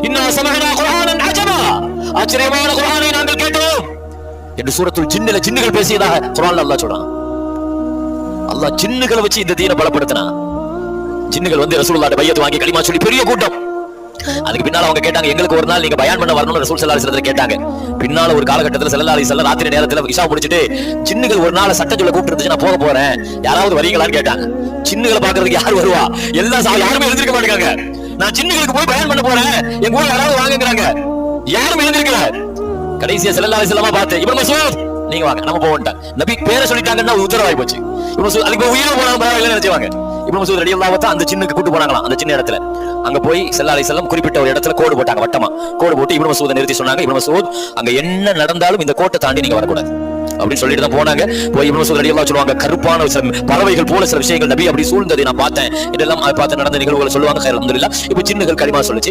இன்னா சமஅனா குர்ஆனன் அஜபா, ஆச்சரியமான குர்ஆனை நாங்கள் கேட்டோம் என்று சூரத்துல் ஜின்னில ஜின்னுகள் பேசியதாக குர்ஆன்ல அல்லாஹ் சொல்றான். அல்லாஹ் ஜின்னுகளை வச்சு இந்த தீனை பலப்படுத்தினா. ஜின்னுகள் வந்து ரசூலுல்லாஹ்ட்ட பையத் வாங்கி கலிமா சொல்லி பெரிய கூட்டம். அதுக்கு பின்னால அவங்க கேட்டாங்க, எங்களுக்கு ஒரு நாள் நீங்க பயான் பண்ண வரணும்னு ரசூல் ஸல்லல்லாஹு அலைஹி வஸல்லம் கேட்டாங்க. பின்னால ஒரு காலகட்டத்துல ஸல்லல்லாஹு அலைஹி வஸல்லம் ராத்திரி நேரத்துல இஷா முடிச்சிட்டு ஜின்னுகள் ஒரு நாள் சட்டம் சொல்ல கூப்பிட்டு இருந்துச்சு, நான் போக போறேன், யாராவது வரீங்களான்னு கேட்டாங்க. ஜின்னுகளை பாக்குறதுக்கு யார் வருவா? யாருமே எழுந்திருக்க மாட்டாங்க. நான் ஜின்னுகளுக்கு போய் பயான் பண்ண போறேன், எங்க ஊர்ல யாராவது வாங்குறாங்க, யாரும் எழுந்திருக்கல. கடைசியா ஸல்லல்லாஹு அலைஹி வஸல்லம் பார்த்து, இப்னு மஸ்ஊத் நீங்க வாங்க, நம்ம போவோம்ட்டாங்க. நபி பேரை சொல்லிட்டாங்கன்னா உத்தரவாகி போச்சு. இப்னு மஸ்ஊத் அதுக்கு உயிரை போனாலும் பரவாயில்லைன்னு நினைச்சுவாங்க. இப்னு மஸ்ஊத் ரலியல்லாஹு தஆலா அந்த ஜின்னுக்கு கூட்டு போனாங்களாம். அந்த சின்ன இடத்துல அங்க போய் ஸல்லல்லாஹு அலைஹி வஸல்லம் குறிப்பிட்ட ஒரு இடத்துல கோடு போட்டாங்க, வட்டமா கோடு போட்டு இப்னு மஸ்ஊதை நிறுத்தி சொன்னாங்க, இப்னு மஸ்ஊத் அங்க என்ன நடந்தாலும் இந்த கோட்டை தாண்டி நீங்க வரக்கூடாது அப்படின்னு சொல்லிட்டு தான் போனாங்க. போய் இப்னு மஸ்ஊத் ரலியல்லாஹு சொல்லுவாங்க, கருப்பான பறவைகள் போல சில விஷயங்கள் நபி அப்படி சூழ்ந்ததை நான் பார்த்தேன், இதெல்லாம் பார்த்து நடந்த நிகழ்வுகளை சொல்லுவாங்க. அல்ஹம்துலில்லாஹ். இப்ப ஜின்னுகள் கலிமா சொல்லுச்சு.